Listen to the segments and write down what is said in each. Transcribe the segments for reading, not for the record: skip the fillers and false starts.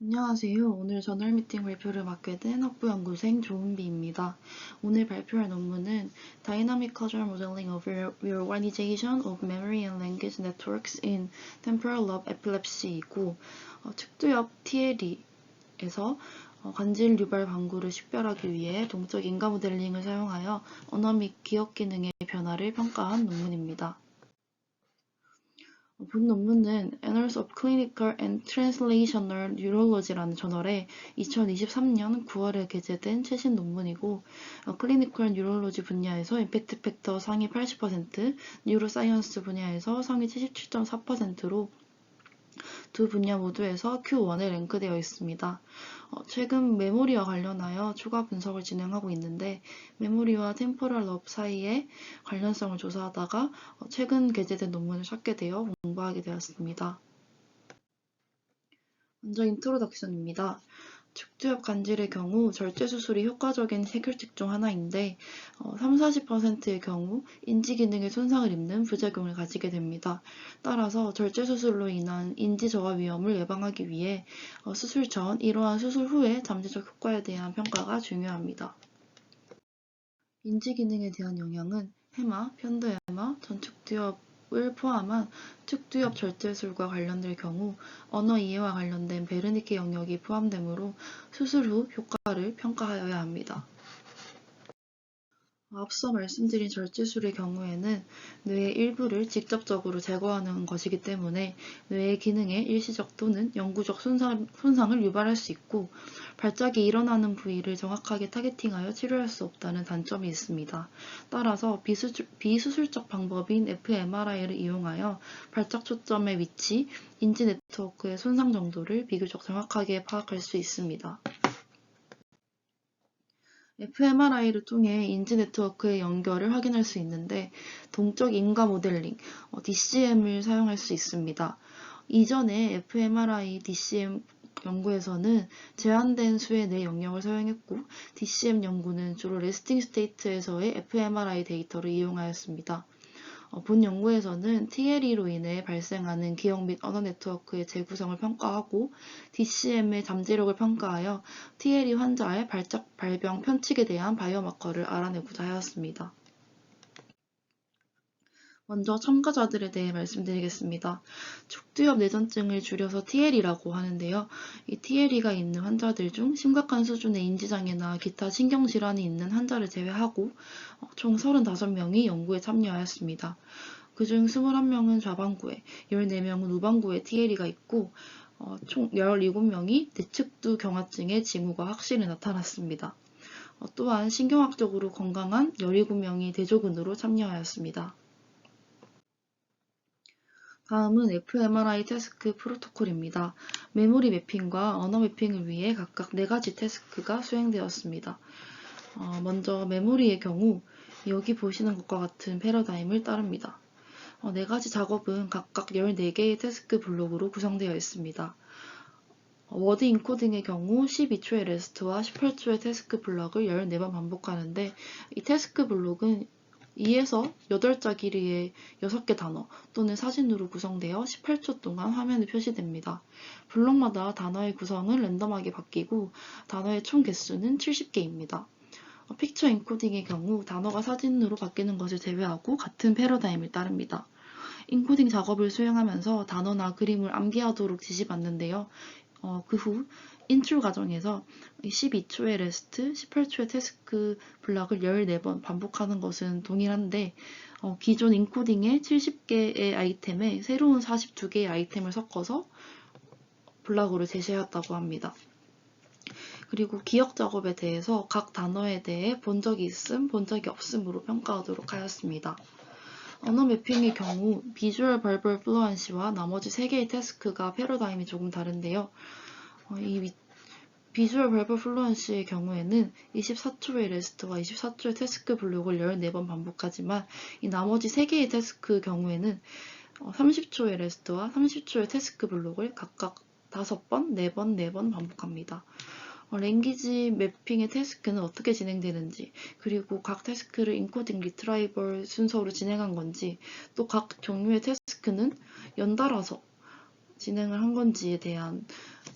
안녕하세요. 오늘 저널 미팅 발표를 맡게 된 학부연구생 조은비입니다. 오늘 발표할 논문은 Dynamic Causal Modeling of Reorganization of Memory and Language Networks in Temporal Lobe Epilepsy이고 측두엽 TLE에서 관질 유발 방구를 식별하기 위해 동적 인가 모델링을 사용하여 언어 및 기억 기능의 변화를 평가한 논문입니다. 본 논문은 Annals of Clinical and Translational Neurology라는 저널에 2023년 9월에 게재된 최신 논문이고 클리니컬 뉴럴로지 분야에서 임팩트 팩터 상위 80%, 뉴로사이언스 분야에서 상위 77.4%로 두 분야 모두에서 Q1에 랭크되어 있습니다. 최근 메모리와 관련하여 추가 분석을 진행하고 있는데 메모리와 템포럴 럽 사이의 관련성을 조사하다가 최근 게재된 논문을 찾게 되어 공부하게 되었습니다. 먼저 인트로덕션입니다. 측두엽 간질의 경우 절제 수술이 효과적인 해결책 중 하나인데 30-40%의 경우 인지 기능에 손상을 입는 부작용을 가지게 됩니다. 따라서 절제 수술로 인한 인지 저하 위험을 예방하기 위해 수술 전, 이러한 수술 후의 잠재적 효과에 대한 평가가 중요합니다. 인지 기능에 대한 영향은 해마, 편도해마, 전측두엽을 포함한 측두엽 절제술과 관련될 경우 언어 이해와 관련된 베르니케 영역이 포함되므로 수술 후 효과를 평가하여야 합니다. 앞서 말씀드린 절제술의 경우에는 뇌의 일부를 직접적으로 제거하는 것이기 때문에 뇌의 기능에 일시적 또는 영구적 손상을 유발할 수 있고 발작이 일어나는 부위를 정확하게 타겟팅하여 치료할 수 없다는 단점이 있습니다. 따라서 비수술적 방법인 fMRI를 이용하여 발작 초점의 위치, 인지 네트워크의 손상 정도를 비교적 정확하게 파악할 수 있습니다. fMRI를 통해 인지 네트워크의 연결을 확인할 수 있는데 동적 인가 모델링, DCM을 사용할 수 있습니다. 이전에 fMRI, DCM 연구에서는 제한된 수의 뇌 영역을 사용했고 DCM 연구는 주로 레스팅 스테이트에서의 fMRI 데이터를 이용하였습니다. 본 연구에서는 TLE로 인해 발생하는 기억 및 언어 네트워크의 재구성을 평가하고 DCM의 잠재력을 평가하여 TLE 환자의 발작, 발병, 편측에 대한 바이오마커를 알아내고자 하였습니다. 먼저 참가자들에 대해 말씀드리겠습니다. 측두엽 내전증을 줄여서 TLE라고 하는데요. 이 TLE가 있는 환자들 중 심각한 수준의 인지장애나 기타 신경질환이 있는 환자를 제외하고 총 35명이 연구에 참여하였습니다. 그중 21명은 좌반구에, 14명은 우반구에 TLE가 있고 총 17명이 내측두 경화증의 징후가 확실히 나타났습니다. 또한 신경학적으로 건강한 17명이 대조군으로 참여하였습니다. 다음은 fMRI 태스크 프로토콜입니다. 메모리 매핑과 언어 매핑을 위해 각각 4가지 태스크가 수행되었습니다. 먼저 메모리의 경우 여기 보시는 것과 같은 패러다임을 따릅니다. 4가지 작업은 각각 14개의 태스크 블록으로 구성되어 있습니다. 워드 인코딩의 경우 12초의 레스트와 18초의 태스크 블록을 14번 반복하는데 이 태스크 블록은 2에서 8자 길이의 6개 단어 또는 사진으로 구성되어 18초 동안 화면에 표시됩니다. 블록마다 단어의 구성은 랜덤하게 바뀌고 단어의 총 개수는 70개입니다. 픽처 인코딩의 경우 단어가 사진으로 바뀌는 것을 제외하고 같은 패러다임을 따릅니다. 인코딩 작업을 수행하면서 단어나 그림을 암기하도록 지시받는데요. 그 후 인출 과정에서 12초의 레스트, 18초의 태스크 블록을 14번 반복하는 것은 동일한데 기존 인코딩의 70개의 아이템에 새로운 42개의 아이템을 섞어서 블록으로 제시하였다고 합니다. 그리고 기억 작업에 대해서 각 단어에 대해 본 적이 있음, 본 적이 없음으로 평가하도록 하였습니다. 언어 매핑의 경우 비주얼 벌벌 플루언시와 나머지 3개의 태스크가 패러다임이 조금 다른데요. 이 비주얼 벌벌 플루언시의 경우에는 24초의 레스트와 24초의 태스크 블록을 14번 반복하지만 이 나머지 3개의 태스크 경우에는 30초의 레스트와 30초의 태스크 블록을 각각 5번, 4번, 4번 반복합니다. 랭귀지 매핑의 태스크는 어떻게 진행되는지, 그리고 각 태스크를 인코딩 리트라이벌 순서로 진행한 건지, 또 각 종류의 태스크는 연달아서 진행을 한 건지에 대한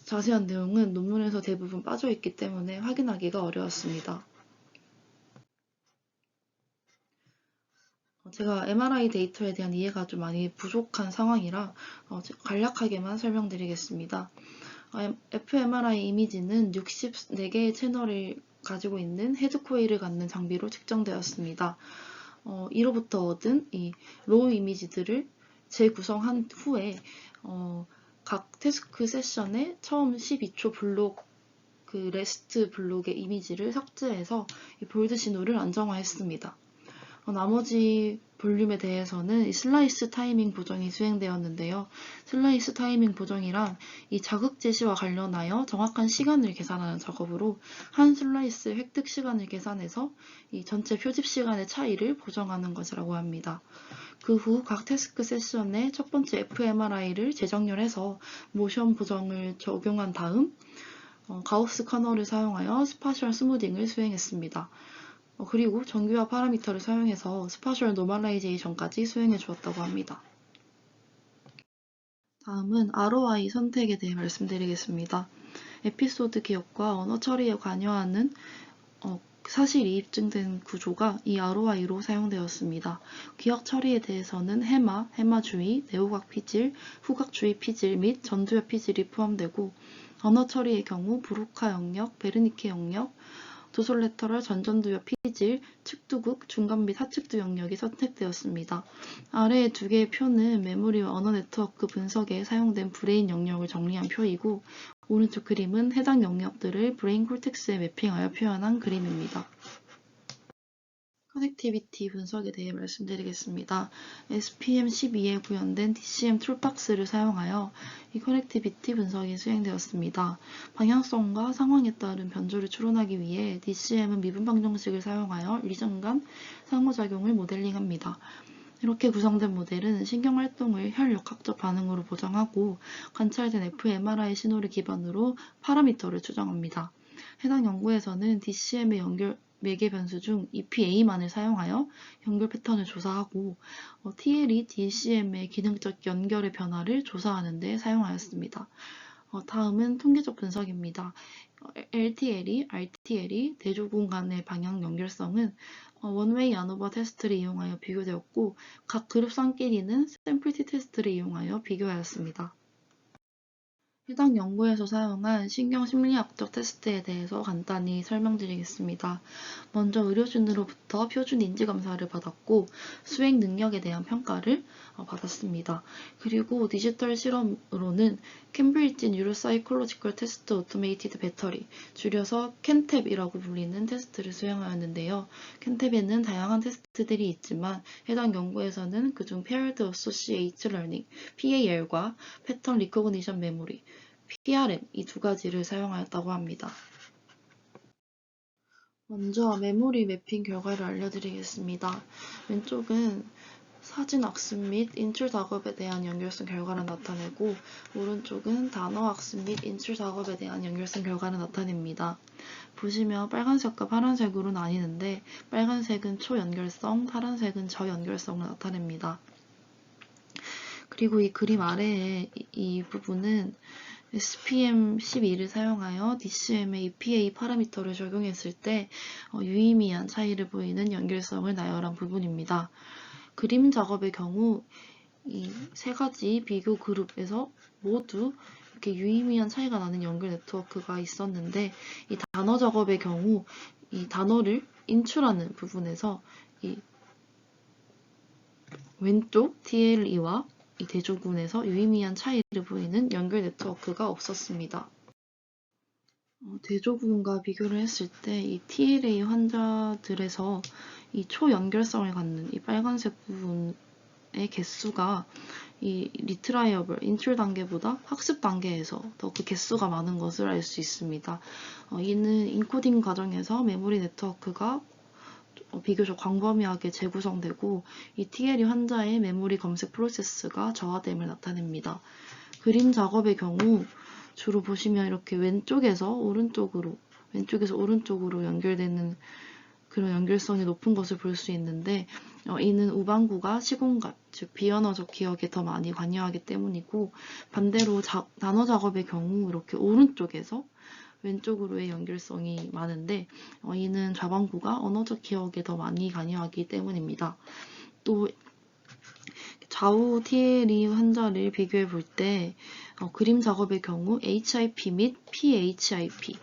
자세한 내용은 논문에서 대부분 빠져있기 때문에 확인하기가 어려웠습니다. 제가 MRI 데이터에 대한 이해가 좀 많이 부족한 상황이라 간략하게만 설명드리겠습니다. fMRI 이미지는 64개의 채널을 가지고 있는 헤드코일을 갖는 장비로 측정되었습니다. 이로부터 얻은 이 로우 이미지들을 재구성한 후에 각 태스크 세션의 처음 12초 블록 그 레스트 블록의 이미지를 삭제해서 이 볼드 신호를 안정화했습니다. 나머지 볼륨에 대해서는 이 슬라이스 타이밍 보정이 수행되었는데요. 슬라이스 타이밍 보정이란 이 자극 제시와 관련하여 정확한 시간을 계산하는 작업으로 한 슬라이스 획득 시간을 계산해서 이 전체 표집 시간의 차이를 보정하는 것이라고 합니다. 그 후 각 태스크 세션의 첫 번째 fMRI를 재정렬해서 모션 보정을 적용한 다음 가우스 커널을 사용하여 스파셜 스무딩을 수행했습니다. 그리고 정규화 파라미터를 사용해서 스파셜 노멀라이제이션까지 수행해 주었다고 합니다. 다음은 ROI 선택에 대해 말씀드리겠습니다. 에피소드 기억과 언어 처리에 관여하는 사실이 입증된 구조가 이 ROI로 사용되었습니다. 기억 처리에 대해서는 해마 주의, 네오각 피질, 후각 주의 피질 및 전두엽 피질이 포함되고 언어 처리의 경우 브로카 영역, 베르니케 영역, 도솔레터럴 전전두엽 피질, 측두극, 중간 및 하측두 영역이 선택되었습니다. 아래의 두 개의 표는 메모리와 언어 네트워크 분석에 사용된 브레인 영역을 정리한 표이고 오른쪽 그림은 해당 영역들을 브레인 콜텍스에 매핑하여 표현한 그림입니다. 커넥티비티 분석에 대해 말씀드리겠습니다. SPM12에 구현된 DCM 툴박스를 사용하여 이 커넥티비티 분석이 수행되었습니다. 방향성과 상황에 따른 변조를 추론하기 위해 DCM은 미분방 정식을 사용하여 리전 간 상호작용을 모델링합니다. 이렇게 구성된 모델은 신경활동을 혈역학적 반응으로 보정하고 관찰된 fMRI 신호를 기반으로 파라미터를 추정합니다. 해당 연구에서는 DCM의 매개 변수 중 EPA만을 사용하여 연결 패턴을 조사하고 TL이 DCM의 기능적 연결의 변화를 조사하는 데 사용하였습니다. 다음은 통계적 분석입니다. LTL이, RTL이 대조군 간의 방향 연결성은 원웨이 안오버 테스트를 이용하여 비교되었고 각 그룹성끼리는 샘플티 테스트를 이용하여 비교하였습니다. 해당 연구에서 사용한 신경심리학적 테스트에 대해서 간단히 설명드리겠습니다. 먼저 의료진으로부터 표준 인지검사를 받았고 수행 능력에 대한 평가를 받았습니다. 그리고 디지털 실험으로는 캠브리지 뉴로사이콜로지컬 테스트 오토메이티드 배터리, 줄여서 캔탭이라고 불리는 테스트를 수행하였는데요. 캔탭에는 다양한 테스트들이 있지만 해당 연구에서는 그중 Paired Associated Learning, PAL과 패턴 리코그니션 메모리, PRM 이 두 가지를 사용하였다고 합니다. 먼저 메모리 매핑 결과를 알려드리겠습니다. 왼쪽은 사진 학습 및 인출 작업에 대한 연결성 결과를 나타내고 오른쪽은 단어 학습 및 인출 작업에 대한 연결성 결과를 나타냅니다. 보시면 빨간색과 파란색으로 나뉘는데 빨간색은 초연결성, 파란색은 저연결성을 나타냅니다. 그리고 이 그림 아래에 이 부분은 SPM12를 사용하여 DCM의 EPA 파라미터를 적용했을 때 유의미한 차이를 보이는 연결성을 나열한 부분입니다. 그림 작업의 경우 이 세 가지 비교 그룹에서 모두 이렇게 유의미한 차이가 나는 연결 네트워크가 있었는데 이 단어 작업의 경우 이 단어를 인출하는 부분에서 이 왼쪽 TLE와 이 대조군에서 유의미한 차이를 보이는 연결 네트워크가 없었습니다. 대조군과 비교를 했을 때 이 TLA 환자들에서 이 초연결성을 갖는 이 빨간색 부분의 개수가 이 리트라이어블 인출 단계보다 학습 단계에서 더 그 개수가 많은 것을 알 수 있습니다. 이는 인코딩 과정에서 메모리 네트워크가 비교적 광범위하게 재구성되고 이 TLE 환자의 메모리 검색 프로세스가 저하됨을 나타냅니다. 그림 작업의 경우 주로 보시면 이렇게 왼쪽에서 오른쪽으로 연결되는 그런 연결성이 높은 것을 볼 수 있는데 이는 우방구가 시공간, 즉 비언어적 기억에 더 많이 관여하기 때문이고 반대로 단어 작업의 경우 이렇게 오른쪽에서 왼쪽으로의 연결성이 많은데 이는 좌방구가 언어적 기억에 더 많이 관여하기 때문입니다. 또 좌우 TLE 환자를 비교해 볼 때 그림 작업의 경우 HIP 및 PHIP와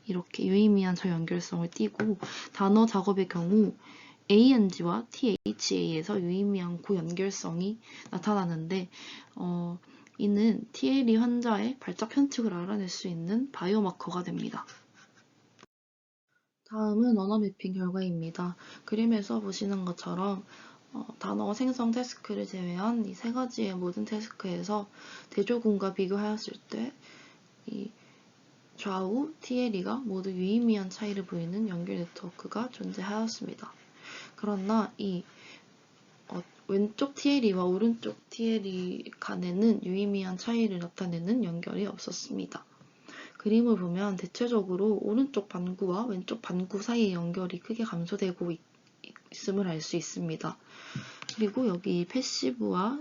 이렇게 유의미한 저연결성을 띠고 단어 작업의 경우 ANG와 THA에서 유의미한 고연결성이 나타나는데 이는 TLE 환자의 발작 편측을 알아낼 수 있는 바이오마커가 됩니다. 다음은 언어 매핑 결과입니다. 그림에서 보시는 것처럼 단어 생성 태스크를 제외한 이 세 가지의 모든 태스크에서 대조군과 비교하였을 때 이 좌우 TLE가 모두 유의미한 차이를 보이는 연결 네트워크가 존재하였습니다. 그러나 이 왼쪽 TLE와 오른쪽 TLE 간에는 유의미한 차이를 나타내는 연결이 없었습니다. 그림을 보면 대체적으로 오른쪽 반구와 왼쪽 반구 사이의 연결이 크게 감소되고 있음을 알 수 있습니다. 그리고 여기 패시브와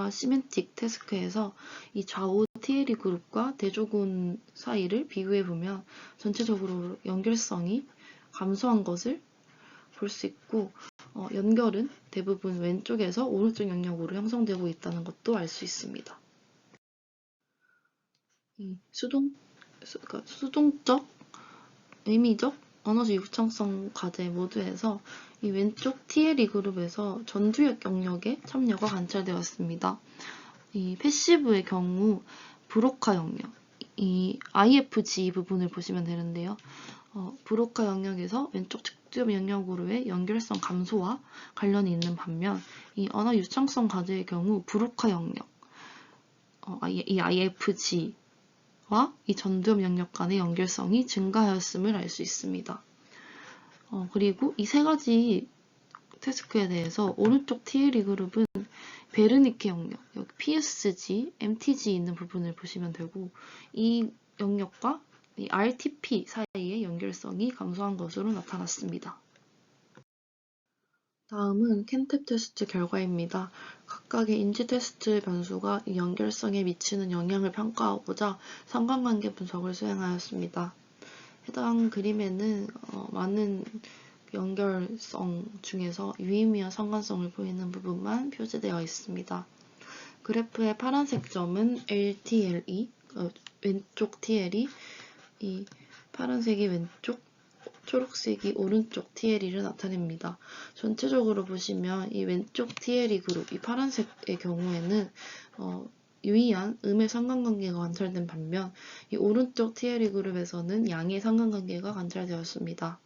시멘틱 태스크에서 이 좌우 TLE 그룹과 대조군 사이를 비교해보면 전체적으로 연결성이 감소한 것을 볼 수 있고 연결은 대부분 왼쪽에서 오른쪽 영역으로 형성되고 있다는 것도 알 수 있습니다. 이 수동적, 의미적, 언어적 유창성 과제 모두에서 이 왼쪽 TLE 그룹에서 전두역 영역의 참여가 관찰되었습니다. 이 패시브의 경우 브로카 영역, 이 IFG 부분을 보시면 되는데요. 브로카 영역에서 왼쪽 측정 영역으로의 연결성 감소와 관련이 있는 반면 이 언어 유창성 과제의 경우 브로카 영역, 이 IFG와 이 전두엽 영역 간의 연결성이 증가하였음을 알 수 있습니다. 그리고 이 세 가지 태스크에 대해서 오른쪽 TLE 그룹은 베르니케 영역, 여기 PSG, MTG 있는 부분을 보시면 되고 이 영역과 이 RTP 사이의 연결성이 감소한 것으로 나타났습니다. 다음은 캔탭 테스트 결과입니다. 각각의 인지 테스트 변수가 이 연결성에 미치는 영향을 평가하고자 상관관계 분석을 수행하였습니다. 해당 그림에는 많은 연결성 중에서 유의미한 상관성을 보이는 부분만 표시되어 있습니다. 그래프의 파란색 점은 LTLE, 왼쪽 TLE, 이 파란색이 왼쪽, 초록색이 오른쪽 TLE를 나타냅니다. 전체적으로 보시면 이 왼쪽 TLE 그룹, 이 파란색의 경우에는 유의한 음의 상관관계가 관찰된 반면 이 오른쪽 TLE 그룹에서는 양의 상관관계가 관찰되었습니다.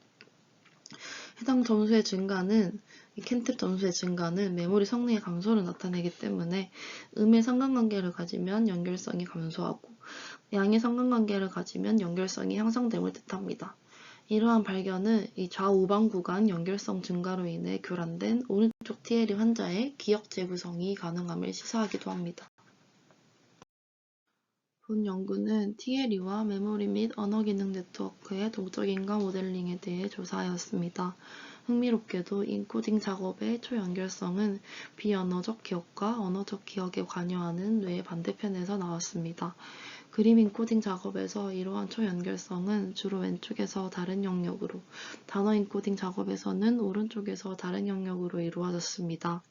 해당 점수의 증가는 이 캔탭 점수의 증가는 메모리 성능의 감소를 나타내기 때문에 음의 상관관계를 가지면 연결성이 감소하고 양의 상관관계를 가지면 연결성이 향상됨을 뜻합니다. 이러한 발견은 이 좌우방 구간 연결성 증가로 인해 교란된 오른쪽 TLE 환자의 기억 재구성이 가능함을 시사하기도 합니다. 본 연구는 TLE와 메모리 및 언어 기능 네트워크의 동적 인과 모델링에 대해 조사하였습니다. 흥미롭게도 인코딩 작업의 초연결성은 비언어적 기억과 언어적 기억에 관여하는 뇌의 반대편에서 나왔습니다. 그림 인코딩 작업에서 이러한 초연결성은 주로 왼쪽에서 다른 영역으로, 단어 인코딩 작업에서는 오른쪽에서 다른 영역으로 이루어졌습니다.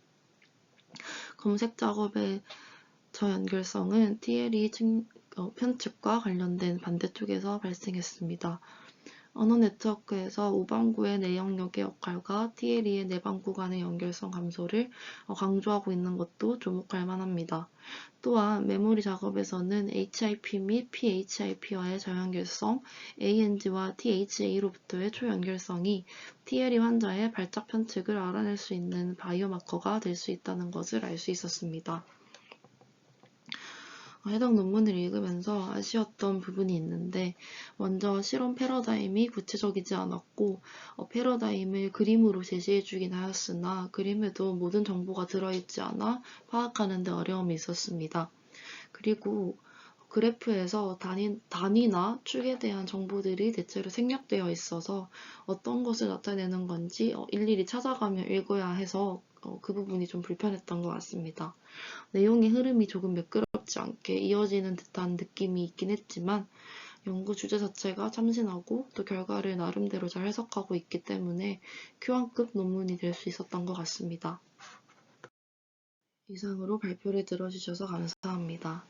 검색 작업의 저연결성은 TLE 편측과 관련된 반대쪽에서 발생했습니다. 언어 네트워크에서 우방구의 내영역의 역할과 TLE의 내방구 간의 연결성 감소를 강조하고 있는 것도 주목할 만합니다. 또한 메모리 작업에서는 HIP 및 PHIP와의 저연결성, ANG와 THA로부터의 초연결성이 TLE 환자의 발작 편측을 알아낼 수 있는 바이오마커가 될 수 있다는 것을 알 수 있었습니다. 해당 논문을 읽으면서 아쉬웠던 부분이 있는데 먼저 실험 패러다임이 구체적이지 않았고 패러다임을 그림으로 제시해주긴 하였으나 그림에도 모든 정보가 들어있지 않아 파악하는 데 어려움이 있었습니다. 그리고 그래프에서 단위나 축에 대한 정보들이 대체로 생략되어 있어서 어떤 것을 나타내는 건지 일일이 찾아가며 읽어야 해서 그 부분이 좀 불편했던 것 같습니다. 내용의 흐름이 조금 매끄럽지 않게 이어지는 듯한 느낌이 있긴 했지만 연구 주제 자체가 참신하고 또 결과를 나름대로 잘 해석하고 있기 때문에 Q1급 논문이 될 수 있었던 것 같습니다. 이상으로 발표를 들어주셔서 감사합니다.